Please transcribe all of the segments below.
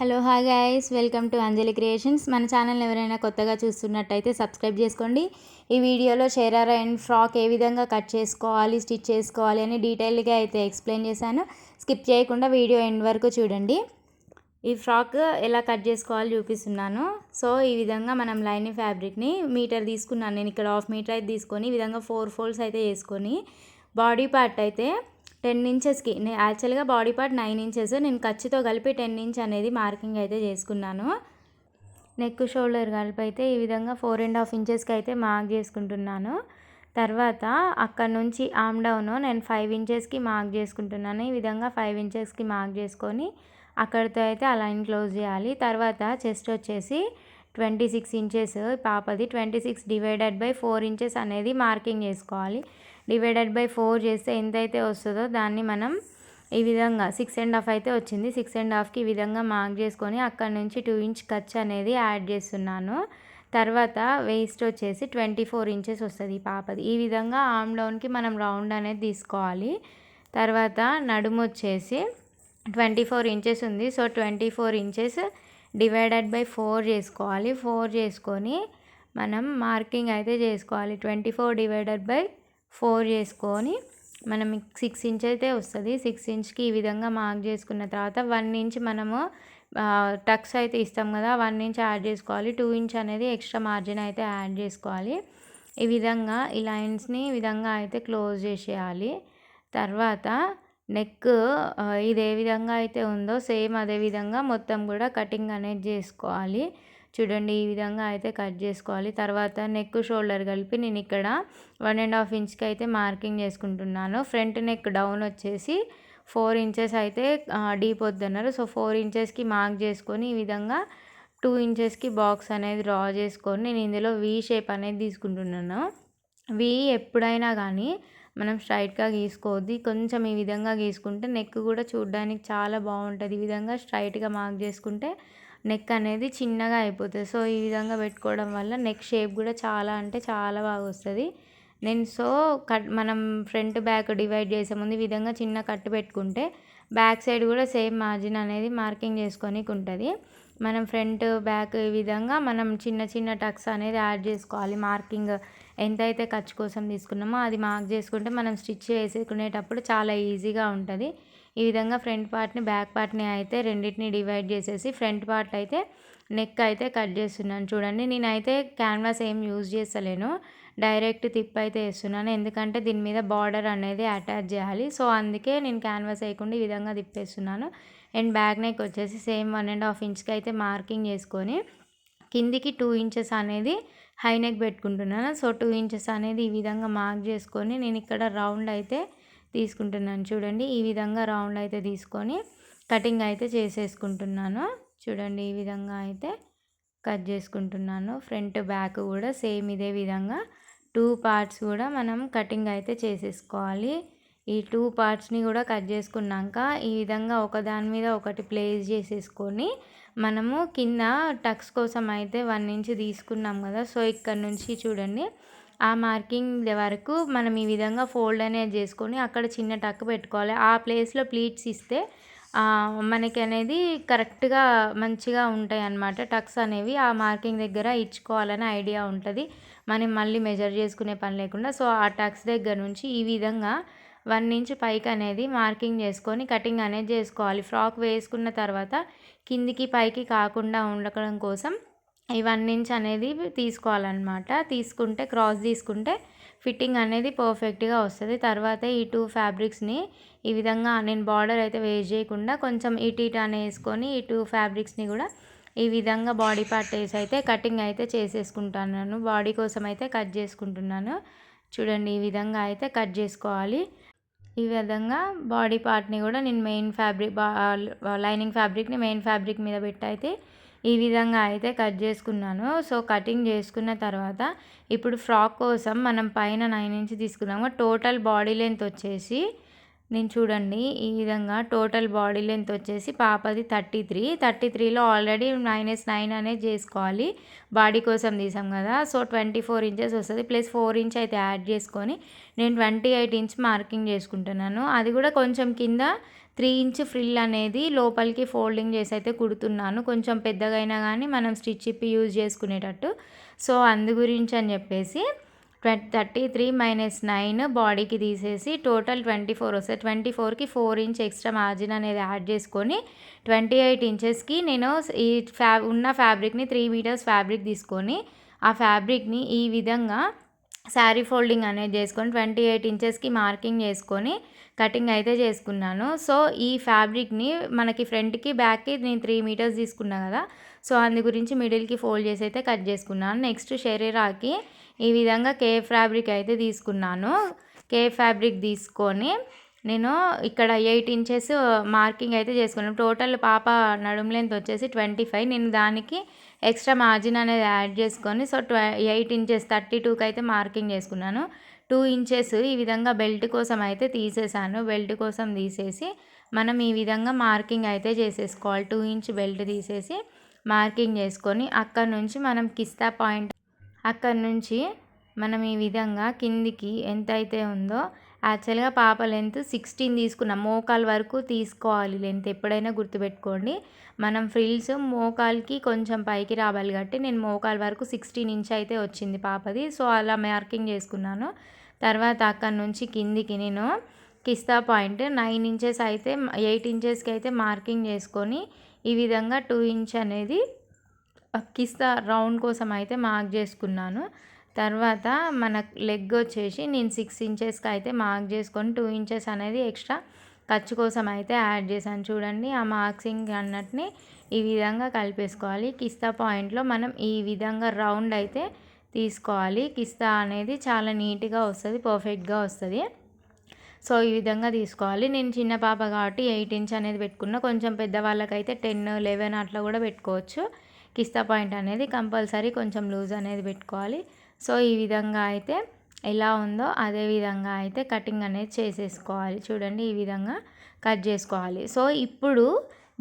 Hello hi guys, welcome to Anjali creations. మన channel ఎవరైనా కొత్తగా చూస్తున్నట్టయితే సబ్స్క్రైబ్ చేసుకోండి. ఈ వీడియోలో షరారా అండ్ ఫ్రాక్ ఏ విధంగా కట్ చేసుకోవాలి, స్టిచ్ చేసుకోవాలి అని డీటెయిల్గా అయితే ఎక్స్ప్లెయిన్ చేశాను. స్కిప్ చేయకుండా వీడియో ఎండ్ వరకు చూడండి. ఈ ఫ్రాక్ ఎలా కట్ చేసుకోవాలి చూపిస్తున్నాను. సో ఈ విధంగా మనం లైనింగ్ ఫ్యాబ్రిక్ని మీటర్ తీసుకున్నాను. నేను ఇక్కడ 1/2 మీటర్ అయితే తీసుకొని ఈ విధంగా 4 ఫోల్డ్స్ అయితే వేసుకొని బాడీ పార్ట్ అయితే 10 ఇంచెస్కి, నేను యాక్చువల్గా బాడీ పార్ట్ 9 ఇంచెస్, నేను ఖర్చుతో కలిపి 10 ఇంచ్ అనేది మార్కింగ్ అయితే చేసుకున్నాను. నెక్ షోల్డర్ కలిపి అయితే ఈ విధంగా 4.5 ఇంచెస్కి అయితే మార్క్ చేసుకుంటున్నాను. తర్వాత అక్కడ నుంచి ఆమ్ డౌన్ నేను 5 ఇంచెస్కి మార్క్ చేసుకుంటున్నాను. ఈ విధంగా 5 ఇంచెస్కి మార్క్ చేసుకొని అక్కడితో అయితే ఆ లైన్ క్లోజ్ చేయాలి. తర్వాత చెస్ట్ వచ్చేసి 26 ఇంచెస్ పాపది. 26 డివైడెడ్ బై 4 ఇంచెస్ అనేది మార్కింగ్ చేసుకోవాలి. డివైడెడ్ బై 4 చేస్తే ఎంతైతే వస్తుందో దాన్ని మనం ఈ విధంగా 6.5 అయితే వచ్చింది. 6.5కి ఈ విధంగా మార్క్ చేసుకొని అక్కడ నుంచి 2 ఇంచ్ ఖర్చు అనేది యాడ్ చేస్తున్నాను. తర్వాత వేస్ట్ వచ్చేసి 24 ఇంచెస్ వస్తుంది ఈ పాపది. ఈ విధంగా ఆమ్ డౌన్కి మనం రౌండ్ అనేది తీసుకోవాలి. తర్వాత నడుము వచ్చేసి 24 ఇంచెస్ ఉంది. సో 24 ఇంచెస్ డివైడెడ్ బై 4 చేసుకోవాలి. 4 చేసుకొని మనం మార్కింగ్ అయితే చేసుకోవాలి. 24 డివైడెడ్ బై 4 చేసుకొని మనం 6 ఇంచ్ అయితే వస్తుంది. 6 ఇంచ్కి ఈ విధంగా మార్క్ చేసుకున్న తర్వాత 1 ఇంచ్ మనము టక్స్ అయితే ఇస్తాం కదా, 1 ఇంచ్ యాడ్ చేసుకోవాలి. 2 ఇంచ్ అనేది ఎక్స్ట్రా మార్జిన్ అయితే యాడ్ చేసుకోవాలి. ఈ విధంగా ఈ లైన్స్ని ఈ విధంగా అయితే క్లోజ్ చేసేయాలి. తర్వాత నెక్ ఇది ఏ విధంగా అయితే ఉందో సేమ్ అదే విధంగా మొత్తం కూడా కటింగ్ అనేది చేసుకోవాలి. చూడండి, ఈ విధంగా అయితే కట్ చేసుకోవాలి. తర్వాత నెక్ షోల్డర్ కలిపి నేను ఇక్కడ 1.5 ఇంచ్కి అయితే మార్కింగ్ చేసుకుంటున్నాను. ఫ్రంట్ నెక్ డౌన్ వచ్చేసి 4 ఇంచెస్ అయితే డీప్ వద్దన్నారు. సో 4 ఇంచెస్కి మార్క్ చేసుకొని ఈ విధంగా 2 ఇంచెస్కి బాక్స్ అనేది డ్రా చేసుకొని నేను ఇందులో వీ షేప్ అనేది తీసుకుంటున్నాను. వీ ఎప్పుడైనా కానీ మనం స్ట్రైట్గా గీసుకోవద్దు. కొంచెం ఈ విధంగా గీసుకుంటే నెక్ కూడా చూడడానికి చాలా బాగుంటుంది. ఈ విధంగా స్ట్రైట్గా మార్క్ చేసుకుంటే నెక్ అనేది చిన్నగా అయిపోతుంది. సో ఈ విధంగా పెట్టుకోవడం వల్ల నెక్ షేప్ కూడా చాలా అంటే చాలా బాగా వస్తుంది. నేను మనం ఫ్రంట్ బ్యాక్ డివైడ్ చేసే ముందు ఈ విధంగా చిన్న కట్టు పెట్టుకుంటే బ్యాక్ సైడ్ కూడా సేమ్ మార్జిన్ అనేది మార్కింగ్ చేసుకోనికి ఉంటుంది. మనం ఫ్రంట్ బ్యాక్ ఈ విధంగా మనం చిన్న చిన్న టక్స్ అనేది యాడ్ చేసుకోవాలి. మార్కింగ్ ఎంతైతే ఖర్చు కోసం తీసుకున్నామో అది మార్క్ చేసుకుంటే మనం స్టిచ్ వేసుకునేటప్పుడు చాలా ఈజీగా ఉంటుంది. ఈ విధంగా ఫ్రంట్ పార్ట్ని బ్యాక్ పార్ట్ని అయితే రెండింటిని డివైడ్ చేసేసి ఫ్రంట్ పార్ట్ అయితే నెక్ అయితే కట్ చేస్తున్నాను. చూడండి, నేనైతే క్యాన్వాస్ ఏం యూజ్ చేస్తలేను, డైరెక్ట్ తిప్ అయితే వేస్తున్నాను. ఎందుకంటే దీని మీద బార్డర్ అనేది అటాచ్ చేయాలి. సో అందుకే నేను క్యాన్వాస్ వేయకుండా ఈ విధంగా తిప్పేస్తున్నాను. అండ్ బ్యాక్ నెక్ వచ్చేసి సేమ్ 1.5 ఇంచ్కి అయితే మార్కింగ్ చేసుకొని కిందికి 2 ఇంచెస్ అనేది హై నెక్ పెట్టుకుంటున్నాను. సో 2 ఇంచెస్ అనేది ఈ విధంగా మార్క్ చేసుకొని నేను ఇక్కడ రౌండ్ అయితే తీసుకుంటున్నాను. చూడండి, ఈ విధంగా రౌండ్ అయితే తీసుకొని కటింగ్ అయితే చేసేసుకుంటున్నాను. చూడండి, ఈ విధంగా అయితే కట్ చేసుకుంటున్నాను. ఫ్రంట్ బ్యాక్ కూడా సేమ్ ఇదే విధంగా 2 పార్ట్స్ కూడా మనం కటింగ్ అయితే చేసేసుకోవాలి. ఈ 2 పార్ట్స్ని కూడా కట్ చేసుకున్నాక ఈ విధంగా ఒకదాని మీద ఒకటి ప్లేస్ చేసేసుకొని మనము కింద టక్స్ కోసం అయితే 1 ఇంచ్ తీసుకున్నాం కదా. సో ఇక్కడ నుంచి చూడండి, ఆ మార్కింగ్ వరకు మనం ఈ విధంగా ఫోల్డ్ అనేది చేసుకొని అక్కడ చిన్న టక్ పెట్టుకోవాలి. ఆ ప్లేస్లో ప్లీట్స్ ఇస్తే మనకి అనేది కరెక్ట్గా మంచిగా ఉంటాయి అన్నమాట. టక్స్ అనేవి ఆ మార్కింగ్ దగ్గర ఇచ్చుకోవాలని ఐడియా ఉంటుంది, మనం మళ్ళీ మెజర్ చేసుకునే పని లేకుండా. సో ఆ టక్స్ దగ్గర నుంచి ఈ విధంగా 1 ఇంచ్ పైకి అనేది మార్కింగ్ చేసుకొని కటింగ్ అనేది చేసుకోవాలి. ఫ్రాక్ వేసుకున్న తర్వాత కిందికి పైకి కాకుండా ఉండడం కోసం ఈ 1 ఇంచ్ అనేది తీసుకోవాలన్నమాట. తీసుకుంటే క్రాస్ తీసుకుంటే ఫిట్టింగ్ అనేది పర్ఫెక్ట్గా వస్తుంది. తర్వాత ఈ 2 ఫ్యాబ్రిక్స్ని ఈ విధంగా నేను బార్డర్ అయితే వేస్ట్ చేయకుండా కొంచెం ఇటు అనే వేసుకొని ఈ 2 ఫ్యాబ్రిక్స్ని కూడా ఈ విధంగా బాడీ పార్ట్ వేసి అయితే కటింగ్ అయితే చేసేసుకుంటున్నాను. బాడీ కోసం అయితే కట్ చేసుకుంటున్నాను. చూడండి, ఈ విధంగా అయితే కట్ చేసుకోవాలి. ఈ విధంగా బాడీ పార్ట్ని కూడా నేను మెయిన్ ఫ్యాబ్రిక్ లైనింగ్ ఫ్యాబ్రిక్ని మెయిన్ ఫ్యాబ్రిక్ మీద పెట్టి అయితే ఈ విధంగా అయితే కట్ చేసుకున్నాను. సో కటింగ్ చేసుకున్న తర్వాత ఇప్పుడు ఫ్రాక్ కోసం మనం పైన 9 ఇంచ్ తీసుకున్నాము. టోటల్ బాడీ లెంత్ వచ్చేసి నేను చూడండి, ఈ విధంగా టోటల్ బాడీ లెంత్ వచ్చేసి పాపది 33లో ఆల్రెడీ -9 అనేది చేసుకోవాలి. బాడీ కోసం తీసాం కదా. సో 24 ఇంచెస్ వస్తుంది. ప్లస్ 4 ఇంచ్ అయితే యాడ్ చేసుకొని నేను 28 ఇంచ్ మార్కింగ్ చేసుకుంటున్నాను. అది కూడా కొంచెం కింద 3 ఇంచ్ ఫ్రిల్ అనేది లోపలికి ఫోల్డింగ్ చేసి అయితే కుడుతున్నాను. కొంచెం పెద్దగా అయినా కానీ మనం స్టిచ్ ఇప్పి యూజ్ చేసుకునేటట్టు. సో అందు గురించి అని చెప్పేసి 33 - 9 బాడీకి తీసేసి టోటల్ 24 వస్తాయి. 24కి 4 ఇంచ్ ఎక్స్ట్రా మార్జిన్ అనేది యాడ్ చేసుకొని 28 ఇంచెస్కి నేను ఈ ఉన్న ఫ్యాబ్రిక్ని 3 మీటర్స్ ఫ్యాబ్రిక్ తీసుకొని ఆ ఫ్యాబ్రిక్ని ఈ విధంగా శారీ ఫోల్డింగ్ అనేది చేసుకొని 28 ఇంచెస్కి మార్కింగ్ చేసుకొని కటింగ్ అయితే చేసుకున్నాను. సో ఈ ఫ్యాబ్రిక్ని మనకి ఫ్రంట్కి బ్యాక్కి నేను 3 మీటర్స్ తీసుకున్నా కదా, సో అందు గురించి మిడిల్కి ఫోల్డ్ చేసి అయితే కట్ చేసుకున్నాను. నెక్స్ట్ షరీరాకి ఈ విధంగా కేఫ్ ఫ్యాబ్రిక్ అయితే తీసుకున్నాను. కేఫ్ ఫ్యాబ్రిక్ తీసుకొని నేను ఇక్కడ 8 ఇంచెస్ మార్కింగ్ అయితే చేసుకున్నాను. టోటల్ పాప నడుము లెంత్ వచ్చేసి 25. నేను దానికి ఎక్స్ట్రా మార్జిన్ అనేది యాడ్ చేసుకొని సో 8 ఇంచెస్ 32కి అయితే మార్కింగ్ చేసుకున్నాను. 2 ఇంచెస్ ఈ విధంగా బెల్ట్ కోసం అయితే తీసేసాను. బెల్ట్ కోసం తీసేసి మనం ఈ విధంగా మార్కింగ్ అయితే చేసేసుకోవాలి. 2 ఇంచ్ బెల్ట్ తీసేసి మార్కింగ్ చేసుకొని అక్కడ నుంచి మనం కిస్తా పాయింట్ అక్కడ నుంచి మనం ఈ విధంగా కిందికి ఎంత అయితే ఉందో యాక్చువల్గా పాప లెంత్ 16 తీసుకున్నాం. మోకాలు వరకు తీసుకోవాలి లెంత్, ఎప్పుడైనా గుర్తుపెట్టుకోండి. మనం ఫ్రిల్స్ మోకాల్కి కొంచెం పైకి రావాలి కాబట్టి నేను మోకాలు వరకు 16 ఇంచ్ అయితే వచ్చింది పాపది. సో అలా మార్కింగ్ చేసుకున్నాను. తర్వాత అక్కడ నుంచి కిందికి నేను కిస్తా పాయింట్ 9 ఇంచెస్ అయితే 8 ఇంచెస్కి అయితే మార్కింగ్ చేసుకొని ఈ విధంగా 2 ఇంచ్ అనేది కిస్తా రౌండ్ కోసం అయితే మార్క్ చేసుకున్నాను. తర్వాత మన లెగ్ వచ్చేసి నేను 6 ఇంచెస్కి అయితే మార్క్ చేసుకొని 2 ఇంచెస్ అనేది ఎక్స్ట్రా ఖర్చు కోసం అయితే యాడ్ చేశాను. చూడండి ఆ మార్క్సింగ్ అన్నట్టుని ఈ విధంగా కలిపేసుకోవాలి. కిస్తా పాయింట్లో మనం ఈ విధంగా రౌండ్ అయితే తీసుకోవాలి. కిస్తా అనేది చాలా నీట్గా వస్తుంది, పర్ఫెక్ట్గా వస్తుంది. సో ఈ విధంగా తీసుకోవాలి. నేను చిన్న పాప కాబట్టి 8 ఇంచ్ అనేది పెట్టుకున్నా. కొంచెం పెద్దవాళ్ళకైతే 10, 11 అట్లా కూడా పెట్టుకోవచ్చు. కిస్తా పాయింట్ అనేది కంపల్సరీ కొంచెం లూజ్ అనేది పెట్టుకోవాలి. సో ఈ విధంగా అయితే ఎలా ఉందో అదే విధంగా అయితే కటింగ్ అనేది చేసేసుకోవాలి. చూడండి ఈ విధంగా కట్ చేసుకోవాలి. సో ఇప్పుడు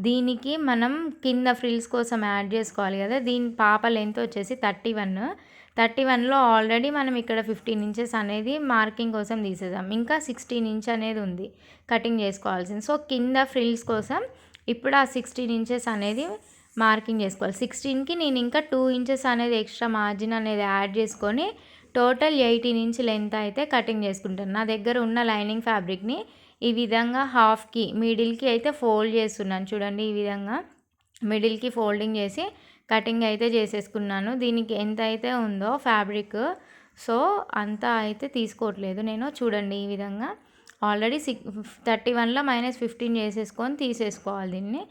దీనికి మనం కింద ఫ్రిల్స్ కోసం యాడ్ చేసుకోవాలి కదా, దీని పాప లెంత్ వచ్చేసి 31లో ఆల్రెడీ మనం ఇక్కడ 15 ఇంచెస్ అనేది మార్కింగ్ కోసం తీసేసాం. ఇంకా 16 ఇంచ్ అనేది ఉంది కటింగ్ చేసుకోవాల్సింది. సో కింద ఫ్రిల్స్ కోసం ఇప్పుడు ఆ 16 ఇంచెస్ అనేది మార్కింగ్ చేసుకోవాలి. 16కి నేను ఇంకా 2 ఇంచెస్ అనేది ఎక్స్ట్రా మార్జిన్ అనేది యాడ్ చేసుకొని టోటల్ 18 ఇంచ్ లెంత్ అయితే కటింగ్ చేసుకుంటాను. నా దగ్గర ఉన్న లైనింగ్ ఫ్యాబ్రిక్ని ఈ విధంగా హాఫ్కి మిడిల్కి అయితే ఫోల్డ్ చేస్తున్నాను. చూడండి ఈ విధంగా మిడిల్కి ఫోల్డింగ్ చేసి కటింగ్ అయితే చేసేసుకున్నాను. దీనికి ఎంత అయితే ఉందో ఫ్యాబ్రిక్ సో అంతా అయితే తీసుకోవట్లేదు నేను. చూడండి ఈ విధంగా ఆల్రెడీ 31లో -15 చేసేసుకొని తీసేసుకోవాలి దీన్ని.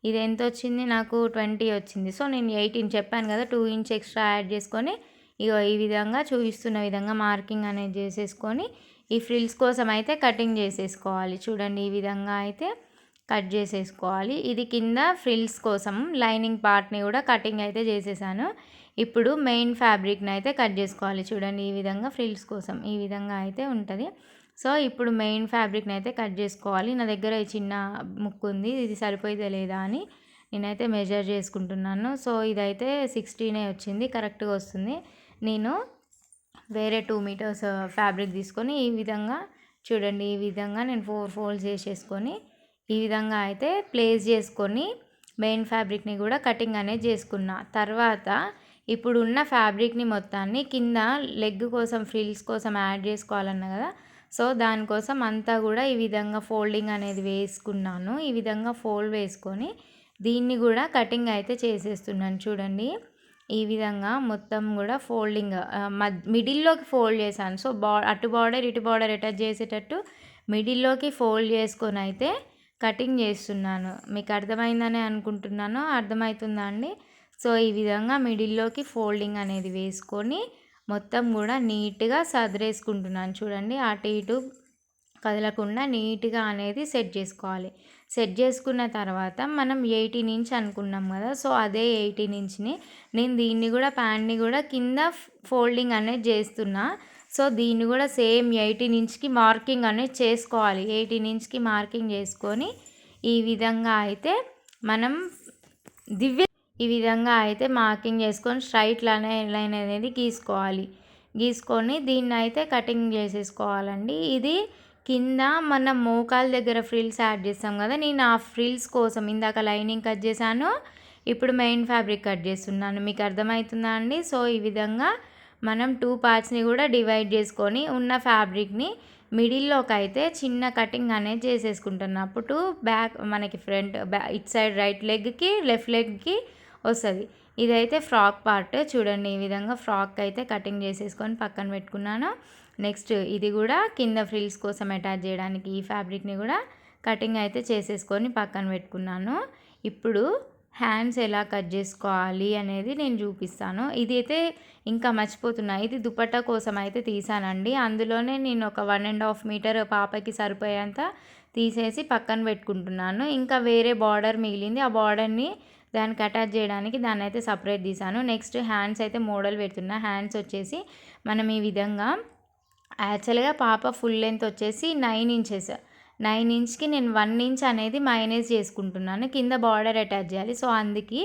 ఇది ఎంత వచ్చింది నాకు 20 వచ్చింది. సో నేను 18 చెప్పాను కదా, 2 ఇంచ్ ఎక్స్ట్రా యాడ్ చేసుకొని ఇగో ఈ విధంగా చూపిస్తున్న విధంగా మార్కింగ్ అనేది చేసేసుకొని ఈ ఫ్రిల్స్ కోసం అయితే కటింగ్ చేసేసుకోవాలి. చూడండి ఈ విధంగా అయితే కట్ చేసేసుకోవాలి. ఇది కింద ఫ్రిల్స్ కోసం లైనింగ్ పార్ట్ని కూడా కటింగ్ అయితే చేసేసాను. ఇప్పుడు మెయిన్ ఫ్యాబ్రిక్ని అయితే కట్ చేసుకోవాలి. చూడండి ఈ విధంగా ఫ్రిల్స్ కోసం ఈ విధంగా అయితే ఉంటుంది. సో ఇప్పుడు మెయిన్ ఫ్యాబ్రిక్ని అయితే కట్ చేసుకోవాలి. నా దగ్గర ఈ చిన్న ముక్కు ఉంది, ఇది సరిపోయితే లేదా అని నేనైతే మెజర్ చేసుకుంటున్నాను. సో ఇదైతే 16 వచ్చింది, కరెక్ట్గా వస్తుంది. నేను వేరే 2 మీటర్స్ ఫ్యాబ్రిక్ తీసుకొని ఈ విధంగా చూడండి ఈ విధంగా నేను 4 ఫోల్డ్స్ చేసేసుకొని ఈ విధంగా అయితే ప్లేస్ చేసుకొని మెయిన్ ఫ్యాబ్రిక్ని కూడా కటింగ్ అనేది చేసుకున్నా. తర్వాత ఇప్పుడు ఉన్న ఫ్యాబ్రిక్ని మొత్తాన్ని కింద లెగ్ కోసం ఫ్రిల్స్ కోసం యాడ్ చేసుకోవాలన్నా కదా, సో దానికోసం అంతా కూడా ఈ విధంగా ఫోల్డింగ్ అనేది వేసుకున్నాను. ఈ విధంగా ఫోల్డ్ వేసుకొని దీన్ని కూడా కటింగ్ అయితే చేసేస్తున్నాను. చూడండి ఈ విధంగా మొత్తం కూడా ఫోల్డింగ్ మిడిల్లోకి ఫోల్డ్ చేశాను. సో అటు బార్డర్ ఇటు బార్డర్ అటాచ్ చేసేటట్టు మిడిల్లోకి ఫోల్డ్ చేసుకొని అయితే కటింగ్ చేస్తున్నాను. మీకు అర్థమైందని అనుకుంటున్నాను. అర్థమవుతుందా అండి? సో ఈ విధంగా మిడిల్లోకి ఫోల్డింగ్ అనేది వేసుకొని మొత్తం కూడా నీట్గా సదిరేసుకుంటున్నాను. చూడండి అటు ఇటు కదలకుండా నీట్గా అనేది సెట్ చేసుకోవాలి. సెట్ చేసుకున్న తర్వాత మనం 18 ఇంచ్ అనుకున్నాం కదా, సో అదే 18 ఇంచ్ని నేను దీన్ని కూడా ప్యాంట్ని కూడా కింద ఫోల్డింగ్ అనేది చేస్తున్నా. సో దీన్ని కూడా సేమ్ 18 ఇంచ్కి మార్కింగ్ అనేది చేసుకోవాలి. 18 ఇంచ్కి మార్కింగ్ చేసుకొని ఈ విధంగా అయితే మనం ఈ విధంగా అయితే మార్కింగ్ చేసుకొని స్ట్రైట్ లైన్ అనేది గీసుకొని దీన్ని అయితే కటింగ్ చేసేసుకోవాలండి. ఇది కింద మనం మోకాల దగ్గర ఫ్రిల్స్ యాడ్ చేస్తాం కదా, నేను ఆ ఫ్రిల్స్ కోసం ఇందాక లైనింగ్ కట్ చేశాను, ఇప్పుడు మెయిన్ ఫ్యాబ్రిక్ కట్ చేస్తున్నాను. మీకు అర్థమవుతుందా అండి? సో ఈ విధంగా మనం 2 పార్ట్స్ని కూడా డివైడ్ చేసుకొని ఉన్న ఫ్యాబ్రిక్ని మిడిల్లోకి అయితే చిన్న కటింగ్ అనేది చేసేసుకుంటున్నాను. అప్పుడు బ్యాక్ మనకి ఫ్రంట్ ఇట్ సైడ్ రైట్ లెగ్కి లెఫ్ట్ లెగ్కి వస్తుంది. ఇదైతే ఫ్రాక్ పార్ట్ చూడండి. ఈ విధంగా ఫ్రాక్ అయితే కటింగ్ చేసేసుకొని పక్కన పెట్టుకున్నాను. నెక్స్ట్ ఇది కూడా కింద ఫ్రిల్స్ కోసం అటాచ్ చేయడానికి ఈ ఫ్యాబ్రిక్ని కూడా కటింగ్ అయితే చేసేసుకొని పక్కన పెట్టుకున్నాను. ఇప్పుడు హ్యాండ్స్ ఎలా కట్ చేసుకోవాలి అనేది నేను చూపిస్తాను. ఇది అయితే ఇంకా మర్చిపోతున్నా, ఇది దుపట్టా కోసం అయితే తీసానండి. అందులోనే నేను ఒక 1.5 మీటర్ పాపకి సరిపోయేంత తీసేసి పక్కన పెట్టుకుంటున్నాను. ఇంకా వేరే బార్డర్ మిగిలింది, ఆ బార్డర్ని దానికి అటాచ్ చేయడానికి దాన్ని అయితే సపరేట్ తీసాను. నెక్స్ట్ హ్యాండ్స్ అయితే మోడల్ పెడుతున్నా. హ్యాండ్స్ వచ్చేసి మనం ఈ విధంగా యాక్చువల్గా పాప ఫుల్ లెంత్ వచ్చేసి 9 ఇంచెస్, 9 ఇంచ్కి నేను 1 ఇంచ్ అనేది మైనస్ చేసుకుంటున్నాను. కింద బార్డర్ అటాచ్ చేయాలి. సో అందుకే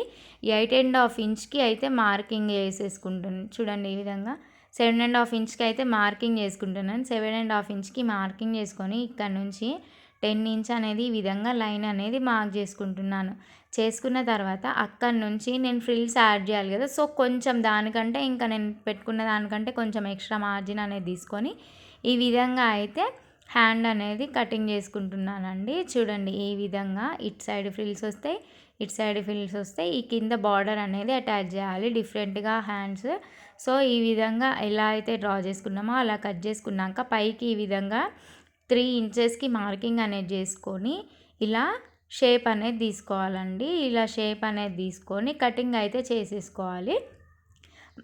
8.5 ఇంచ్కి అయితే మార్కింగ్ వేసేసుకుంటున్నాను. చూడండి ఈ విధంగా 7.5 ఇంచ్కి అయితే మార్కింగ్ చేసుకుంటున్నాను. 7.5 ఇంచ్కి మార్కింగ్ చేసుకొని ఇక్కడ నుంచి 10 ఇంచ్ అనేది ఈ విధంగా లైన్ అనేది మార్క్ చేసుకుంటున్నాను. చేసుకున్న తర్వాత అక్కడి నుంచి నేను ఫ్రిల్స్ యాడ్ చేయాలి కదా, సో కొంచెం దానికంటే ఇంకా నేను పెట్టుకున్న దానికంటే కొంచెం ఎక్స్ట్రా మార్జిన్ అనేది తీసుకొని ఈ విధంగా అయితే హ్యాండ్ అనేది కటింగ్ చేసుకుంటున్నానండి. చూడండి ఈ విధంగా ఇటు సైడ్ ఫ్రిల్స్ వస్తాయి, ఇటు సైడ్ ఫ్రిల్స్ వస్తాయి. ఈ కింద బార్డర్ అనేది అటాచ్ చేయాలి డిఫరెంట్గా హ్యాండ్స్. సో ఈ విధంగా ఎలా అయితే డ్రా చేసుకున్నామో అలా కట్ చేసుకున్నాక పైకి ఈ విధంగా 3 ఇంచెస్కి మార్కింగ్ అనేది చేసుకొని ఇలా షేప్ అనేది తీసుకోవాలండి. ఇలా షేప్ అనేది తీసుకొని కటింగ్ అయితే చేసేసుకోవాలి.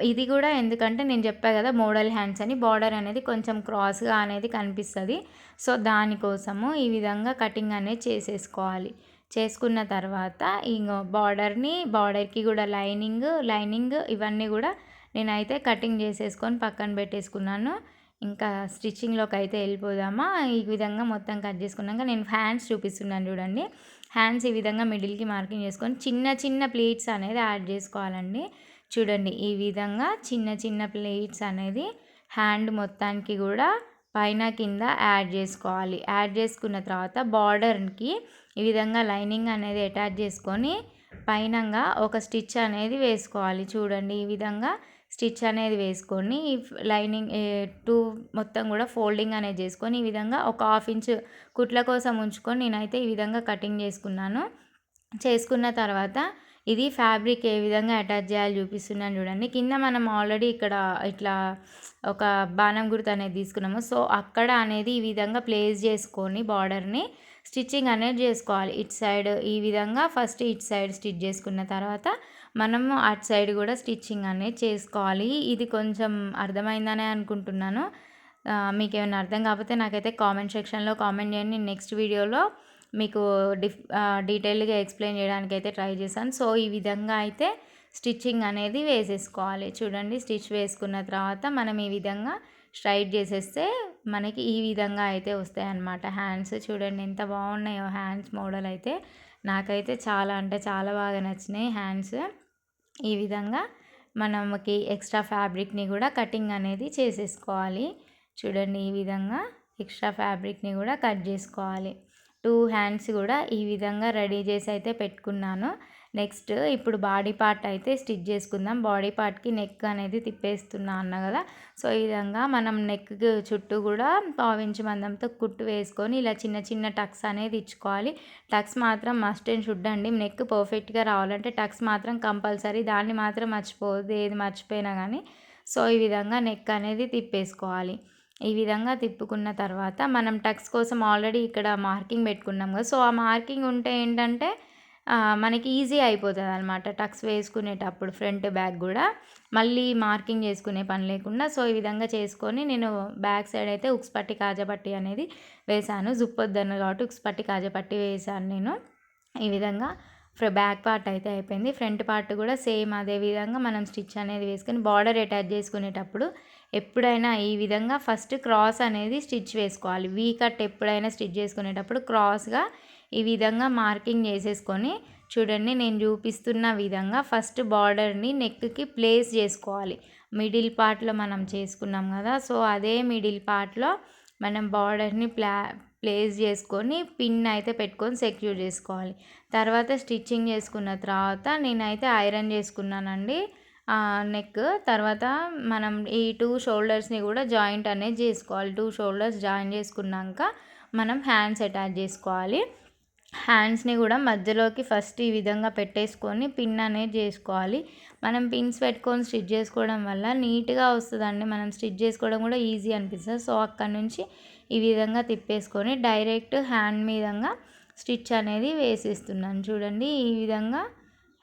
ఇది కూడా ఎందుకంటే నేను చెప్పా కదా మోడల్ హ్యాండ్స్ అని, బార్డర్ అనేది కొంచెం క్రాస్గా అనేది కనిపిస్తుంది. సో దానికోసము ఈ విధంగా కటింగ్ అనేది చేసేసుకోవాలి. చేసుకున్న తర్వాత ఇంకో బార్డర్కి కూడా లైనింగ్ ఇవన్నీ కూడా నేనైతే కటింగ్ చేసేసుకొని పక్కన పెట్టేసుకున్నాను. ఇంకా స్టిచ్చింగ్లోకి అయితే వెళ్ళిపోదామా. ఈ విధంగా మొత్తం కట్ చేసుకున్నాక నేను హ్యాండ్స్ చూపిస్తున్నాను చూడండి. హ్యాండ్స్ ఈ విధంగా మిడిల్కి మార్కింగ్ చేసుకొని చిన్న చిన్న ప్లీట్స్ అనేది యాడ్ చేసుకోవాలండి. చూడండి ఈ విధంగా చిన్న చిన్న ప్లేట్స్ అనేది హ్యాండ్ మొత్తానికి కూడా పైన కింద యాడ్ చేసుకోవాలి. యాడ్ చేసుకున్న తర్వాత బార్డర్కి ఈ విధంగా లైనింగ్ అనేది అటాచ్ చేసుకొని పైనంగా ఒక స్టిచ్ అనేది వేసుకోవాలి. చూడండి ఈ విధంగా స్టిచ్ అనేది వేసుకొని లైనింగ్ 2 మొత్తం కూడా ఫోల్డింగ్ అనేది చేసుకొని ఈ విధంగా ఒక 1/2 ఇంచ్ కుట్ల కోసం ఉంచుకొని నేనైతే ఈ విధంగా కటింగ్ చేసుకున్నాను. చేసుకున్న తర్వాత ఇది ఫ్యాబ్రిక్ ఏ విధంగా అటాచ్ చేయాలి చూపిస్తున్నాను చూడండి. కింద మనం ఆల్రెడీ ఇక్కడ ఇట్లా ఒక బాణం గుర్తు అనేది తీసుకున్నాము. సో అక్కడ అనేది ఈ విధంగా ప్లేస్ చేసుకొని బార్డర్ని స్టిచ్చింగ్ అనేది చేసుకోవాలి. ఇటు సైడ్ ఈ విధంగా ఫస్ట్ ఇటు సైడ్ స్టిచ్ చేసుకున్న తర్వాత మనము అటు సైడ్ కూడా స్టిచ్చింగ్ అనేది చేసుకోవాలి. ఇది కొంచెం అర్థమైందనే అనుకుంటున్నాను. మీకు ఏమైనా అర్థం కాకపోతే నాకైతే కామెంట్ సెక్షన్లో కామెంట్ చేయండి. నేను నెక్స్ట్ వీడియోలో మీకు డీటెయిల్గా ఎక్స్ప్లెయిన్ చేయడానికి అయితే ట్రై చేశాను. సో ఈ విధంగా అయితే స్టిచ్చింగ్ అనేది వేసేసుకోవాలి. చూడండి స్టిచ్ వేసుకున్న తర్వాత మనం ఈ విధంగా స్ట్రైట్ చేసేస్తే మనకి ఈ విధంగా అయితే వస్తాయి అన్నమాట హ్యాండ్స్. చూడండి ఎంత బాగున్నాయో హ్యాండ్స్ మోడల్ అయితే. నాకైతే చాలా అంటే చాలా బాగా నచ్చినాయి హ్యాండ్స్. ఈ విధంగా మనకి ఎక్స్ట్రా ఫ్యాబ్రిక్ని కూడా కటింగ్ అనేది చేసేసుకోవాలి. చూడండి ఈ విధంగా ఎక్స్ట్రా ఫ్యాబ్రిక్ని కూడా కట్ చేసుకోవాలి. 2 హ్యాండ్స్ కూడా ఈ విధంగా రెడీ చేసి అయితే పెట్టుకున్నాను. నెక్స్ట్ ఇప్పుడు బాడీ పార్ట్ అయితే స్టిచ్ చేసుకుందాం. బాడీ పార్ట్కి నెక్ అనేది తిప్పేస్తున్నా అన్న కదా. సో ఈ విధంగా మనం నెక్కి చుట్టూ కూడా 1/2 ఇంచ్ మందంతో కుట్టు వేసుకొని ఇలా చిన్న చిన్న టక్స్ అనేది ఇచ్చుకోవాలి. టక్స్ మాత్రం మస్ట్ అండ్ షుడ్ అండి. నెక్ పర్ఫెక్ట్గా రావాలంటే టక్స్ మాత్రం కంపల్సరీ, దాన్ని మాత్రం మర్చిపోవద్దు ఏది మర్చిపోయినా కానీ. సో ఈ విధంగా నెక్ అనేది తిప్పేసుకోవాలి. ఈ విధంగా తిప్పుకున్న తర్వాత మనం టక్స్ కోసం ఆల్రెడీ ఇక్కడ మార్కింగ్ పెట్టుకున్నాం కదా. సో ఆ మార్కింగ్ ఉంటే ఏంటంటే మనకి ఈజీ అయిపోతుంది అనమాట టక్స్ వేసుకునేటప్పుడు ఫ్రంట్ బ్యాక్ కూడా మళ్ళీ మార్కింగ్ చేసుకునే పని లేకుండా. సో ఈ విధంగా చేసుకొని నేను బ్యాక్ సైడ్ అయితే ఉక్స్ పట్టి కాజపట్టి అనేది వేసాను. జుప్పొద్దను కాబట్టి ఉక్స్ పట్టి కాజపట్టి వేసాను నేను. ఈ విధంగా బ్యాక్ పార్ట్ అయితే అయిపోయింది. ఫ్రంట్ పార్ట్ కూడా సేమ్ అదే విధంగా మనం స్టిచ్ అనేది వేసుకొని బార్డర్ అటాచ్ చేసుకునేటప్పుడు ఎప్పుడైనా ఈ విధంగా ఫస్ట్ క్రాస్ అనేది స్టిచ్ వేసుకోవాలి. వీ కట్ ఎప్పుడైనా స్టిచ్ చేసుకునేటప్పుడు క్రాస్గా ఈ విధంగా మార్కింగ్ చేసేసుకొని చూడండి నేను చూపిస్తున్న విధంగా ఫస్ట్ బార్డర్ని నెక్కి ప్లేస్ చేసుకోవాలి. మిడిల్ పార్ట్లో మనం చేసుకున్నాం కదా. సో అదే మిడిల్ పార్ట్లో మనం బార్డర్ని ప్లేస్ చేసుకొని పిన్ అయితే పెట్టుకొని సెక్యూర్ చేసుకోవాలి. తర్వాత స్టిచ్చింగ్ చేసుకున్న తర్వాత నేనైతే ఐరన్ చేసుకున్నానండి నెక్. తర్వాత మనం ఈ 2 షోల్డర్స్ని కూడా జాయింట్ అనేది చేసుకోవాలి. 2 షోల్డర్స్ జాయిన్ చేసుకున్నాక మనం హ్యాండ్స్ అటాచ్ చేసుకోవాలి. హ్యాండ్స్ని కూడా మధ్యలోకి ఫస్ట్ ఈ విధంగా పెట్టేసుకొని పిన్ అనేది చేసుకోవాలి. మనం పిన్స్ పెట్టుకొని స్టిచ్ చేసుకోవడం వల్ల నీట్గా వస్తుందండి. మనం స్టిచ్ చేసుకోవడం కూడా ఈజీ అనిపిస్తుంది. సో అక్కడ నుంచి ఈ విధంగా తిప్పేసుకొని డైరెక్ట్ హ్యాండ్ మీదంగా స్టిచ్ అనేది వేసేస్తున్నాను. చూడండి ఈ విధంగా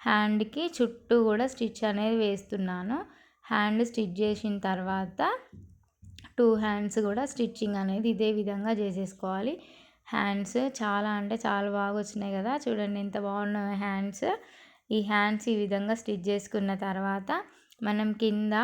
హ్యాండ్కి చుట్టూ కూడా స్టిచ్ అనేది వేస్తున్నాను. హ్యాండ్ స్టిచ్ చేసిన తర్వాత 2 హ్యాండ్స్ కూడా స్టిచ్చింగ్ అనేది ఇదే విధంగా చేసేసుకోవాలి. హ్యాండ్స్ చాలా అంటే చాలా బాగా వచ్చినాయి కదా, చూడండి ఎంత బాగున్నాయి హ్యాండ్స్. ఈ హ్యాండ్స్ ఈ విధంగా స్టిచ్ చేసుకున్న తర్వాత మనం కింద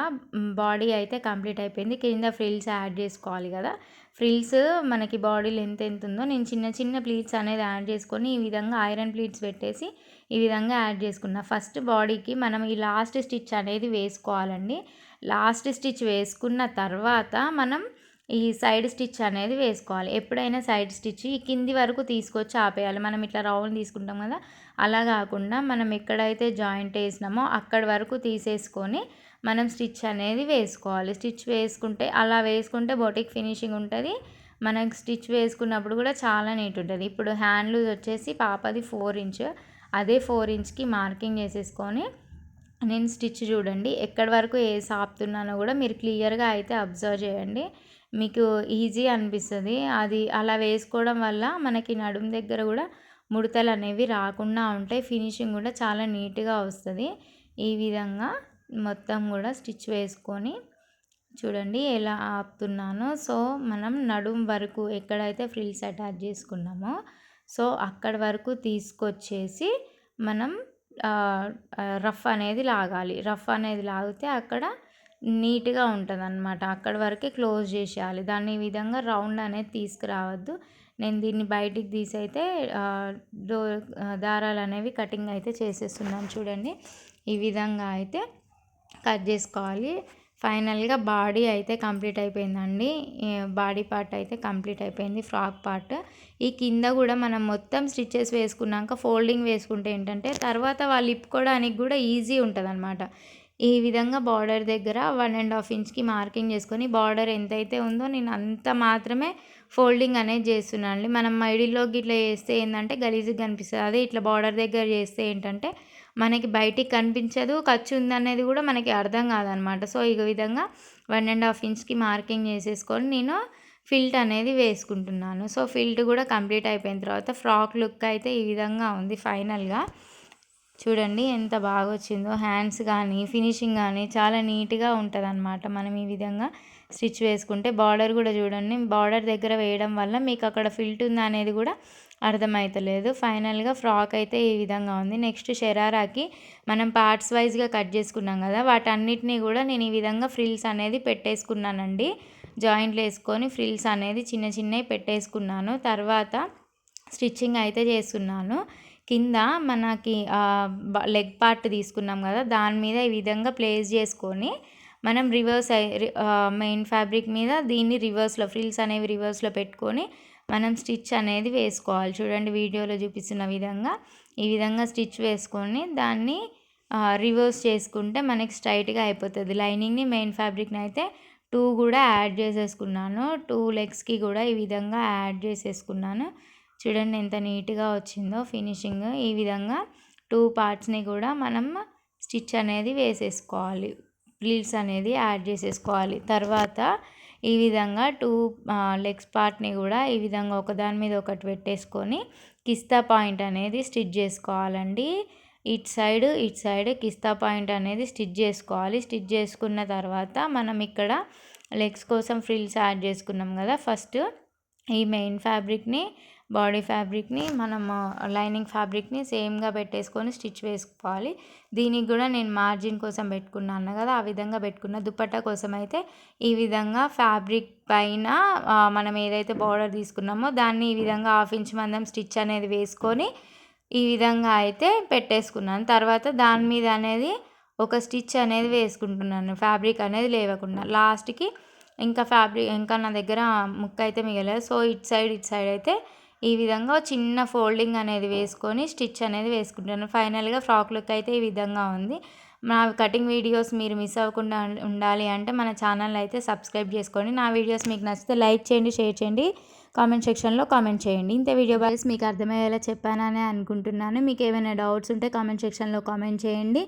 బాడీ అయితే కంప్లీట్ అయిపోయింది. కింద ఫ్రిల్స్ యాడ్ చేసుకోవాలి కదా. ఫ్రిల్స్ మనకి బాడీ లెంత్ ఎంత ఉందో నేను చిన్న చిన్న ప్లీట్స్ అనేది యాడ్ చేసుకొని ఈ విధంగా ఐరన్ ప్లీట్స్ పెట్టేసి ఈ విధంగా యాడ్ చేసుకున్నా. ఫస్ట్ బాడీకి మనం ఈ లాస్ట్ స్టిచ్ అనేది వేసుకోవాలండి. లాస్ట్ స్టిచ్ వేసుకున్న తర్వాత మనం ఈ సైడ్ స్టిచ్ అనేది వేసుకోవాలి. ఎప్పుడైనా సైడ్ స్టిచ్ ఈ కింది వరకు తీసుకొచ్చి ఆపేయాలి. మనం ఇట్లా రౌండ్ తీసుకుంటాం కదా, అలా కాకుండా మనం ఎక్కడైతే జాయింట్ వేసినామో అక్కడి వరకు తీసేసుకొని మనం స్టిచ్ అనేది వేసుకోవాలి. స్టిచ్ వేసుకుంటే అలా వేసుకుంటే బొటిక్ ఫినిషింగ్ ఉంటుంది. మనకి స్టిచ్ వేసుకున్నప్పుడు కూడా చాలా నీట్ ఉంటుంది. ఇప్పుడు హ్యాండ్ లూజ్ వచ్చేసి పాపది 4 ఇంచ్, అదే 4 ఇంచ్కి మార్కింగ్ చేసేసుకొని నేను స్టిచ్ చూడండి ఎక్కడి వరకు వేసి ఆపుతున్నానో కూడా మీరు క్లియర్గా అయితే అబ్జర్వ్ చేయండి. మీకు ఈజీ అనిపిస్తుంది. అది అలా వేసుకోవడం వల్ల మనకి నడుము దగ్గర కూడా ముడతలు అనేవి రాకుండా ఉంటాయి. ఫినిషింగ్ కూడా చాలా నీట్గా వస్తుంది. ఈ విధంగా మొత్తం కూడా స్టిచ్ వేసుకొని చూడండి ఎలా ఆపుతున్నానో. సో మనం నడుము వరకు ఎక్కడైతే ఫ్రిల్స్ అటాచ్ చేసుకున్నామో సో అక్కడి వరకు తీసుకొచ్చేసి మనం రఫ్ అనేది లాగాలి. రఫ్ అనేది లాగితే అక్కడ నీట్గా ఉంటుంది అన్నమాట. అక్కడి వరకే క్లోజ్ చేసేయాలి. దాన్ని ఈ విధంగా రౌండ్ అనేది తీసుకురావద్దు. నేను దీన్ని బయటికి తీసి అయితే దారాలు అనేవి కటింగ్ అయితే చేసేస్తున్నాను. చూడండి ఈ విధంగా అయితే కట్ చేసుకోవాలి. ఫైనల్గా బాడీ అయితే కంప్లీట్ అయిపోయిందండి. బాడీ పార్ట్ అయితే కంప్లీట్ అయిపోయింది, ఫ్రాక్ పార్ట్. ఈ కింద కూడా మనం మొత్తం స్టిచెస్ వేసుకున్నాక ఫోల్డింగ్ వేసుకుంటే ఏంటంటే తర్వాత వాళ్ళు ఇప్పుకోవడానికి కూడా ఈజీ ఉంటుంది అనమాట. ఈ విధంగా బార్డర్ దగ్గర 1.5 ఇంచ్కి మార్కింగ్ చేసుకొని బార్డర్ ఎంతైతే ఉందో నేను అంత మాత్రమే ఫోల్డింగ్ అనేది చేస్తున్నాను. మనం మైడిల్లోకి ఇట్లా చేస్తే ఏంటంటే గలీజ్గా కనిపిస్తుంది. అదే ఇట్లా బార్డర్ దగ్గర చేస్తే ఏంటంటే మనకి బయటికి కనిపించదు, ఖర్చు ఉందనేది కూడా మనకి అర్థం కాదనమాట. సో ఈ విధంగా 1.5 ఇంచ్కి మార్కింగ్ చేసేసుకొని నేను ఫిల్ట్ అనేది వేసుకుంటున్నాను. సో ఫిల్ట్ కూడా కంప్లీట్ అయిపోయిన తర్వాత ఫ్రాక్ లుక్ అయితే ఈ విధంగా ఉంది ఫైనల్గా. చూడండి ఎంత బాగా వచ్చిందో. హ్యాండ్స్ కానీ ఫినిషింగ్ కానీ చాలా నీట్గా ఉంటుంది అనమాట మనం ఈ విధంగా స్టిచ్ వేసుకుంటే. బార్డర్ కూడా చూడండి, బార్డర్ దగ్గర వేయడం వల్ల మీకు అక్కడ ఫిల్ట్ ఉందా అనేది కూడా అర్థమవుతలేదు. ఫైనల్గా ఫ్రాక్ అయితే ఈ విధంగా ఉంది. నెక్స్ట్ షరారాకి మనం పార్ట్స్ వైజ్గా కట్ చేసుకున్నాం కదా, వాటన్నిటినీ కూడా నేను ఈ విధంగా ఫ్రిల్స్ అనేది పెట్టేసుకున్నానండి. జాయింట్లు వేసుకొని ఫ్రిల్స్ అనేది చిన్న చిన్నవి పెట్టేసుకున్నాను. తర్వాత స్టిచ్చింగ్ అయితే చేస్తున్నాను. కింద మనకి లెగ్ పార్ట్ తీసుకున్నాం కదా, దాని మీద ఈ విధంగా ప్లేస్ చేసుకొని మనం రివర్స్ మెయిన్ ఫ్యాబ్రిక్ మీద దీన్ని రివర్స్లో ఫ్రిల్స్ అనేవి రివర్స్లో పెట్టుకొని మనం స్టిచ్ అనేది వేసుకోవాలి. చూడండి వీడియోలో చూపిస్తున్న విధంగా ఈ విధంగా స్టిచ్ వేసుకొని దాన్ని రివర్స్ చేసుకుంటే మనకి స్ట్రైట్గా అయిపోతుంది. లైనింగ్ని మెయిన్ ఫ్యాబ్రిక్ని అయితే 2 కూడా యాడ్ చేసేసుకున్నాను. 2 లెగ్స్కి కూడా ఈ విధంగా యాడ్ చేసేసుకున్నాను. చూడండి ఎంత నీట్గా వచ్చిందో ఫినిషింగ్. ఈ విధంగా 2 పార్ట్స్ని కూడా మనం స్టిచ్ అనేది వేసేసుకోవాలి, ప్లీట్స్ అనేది యాడ్ చేసేసుకోవాలి. తర్వాత ఈ విధంగా 2 లెగ్స్ పార్ట్ని కూడా ఈ విధంగా ఒకదాని మీద ఒకటి పెట్టేసుకొని కిస్తా పాయింట్ అనేది స్టిచ్ చేసుకోవాలండి. ఇటు సైడ్ కిస్తా పాయింట్ అనేది స్టిచ్ చేసుకోవాలి. స్టిచ్ చేసుకున్న తర్వాత మనం ఇక్కడ లెగ్స్ కోసం ఫ్రిల్స్ యాడ్ చేసుకున్నాం కదా, ఫస్ట్ ఈ మెయిన్ ఫ్యాబ్రిక్ని బాడీ ఫ్యాబ్రిక్ని మనం లైనింగ్ ఫ్యాబ్రిక్ని సేమ్గా పెట్టేసుకొని స్టిచ్ వేసుకోవాలి. దీనికి కూడా నేను మార్జిన్ కోసం పెట్టుకున్నాను కదా, ఆ విధంగా పెట్టుకున్న. దుపట్టా కోసం అయితే ఈ విధంగా ఫ్యాబ్రిక్ పైన మనం ఏదైతే బార్డర్ తీసుకున్నామో దాన్ని ఈ విధంగా 1/2 ఇంచ్ మందం స్టిచ్ అనేది వేసుకొని ఈ విధంగా అయితే పెట్టేసుకున్నాను. తర్వాత దాని మీద అనేది ఒక స్టిచ్ అనేది వేసుకుంటున్నాను, ఫ్యాబ్రిక్ అనేది లేవకుండా. లాస్ట్కి ఇంకా నా దగ్గర ముక్క అయితే మిగలేదు. సో ఇటు సైడ్ అయితే ఈ విధంగా చిన్న ఫోల్డింగ్ అనేది వేసుకొని స్టిచ్ అనేది వేసుకుంటాను. ఫైనల్గా ఫ్రాక్ లుక్ అయితే ఈ విధంగా ఉంది. నా కటింగ్ వీడియోస్ మీరు మిస్ అవ్వకుండా ఉండాలి అంటే మన ఛానల్ అయితే సబ్స్క్రైబ్ చేసుకోండి. నా వీడియోస్ మీకు నచ్చితే లైక్ చేయండి, షేర్ చేయండి, కామెంట్ సెక్షన్లో కామెంట్ చేయండి. ఇంత వీడియో బాయ్స్ మీకు అర్థమయ్యేలా చెప్పానని అనుకుంటున్నాను. మీకు ఏమైనా డౌట్స్ ఉంటే కామెంట్ సెక్షన్లో కామెంట్ చేయండి.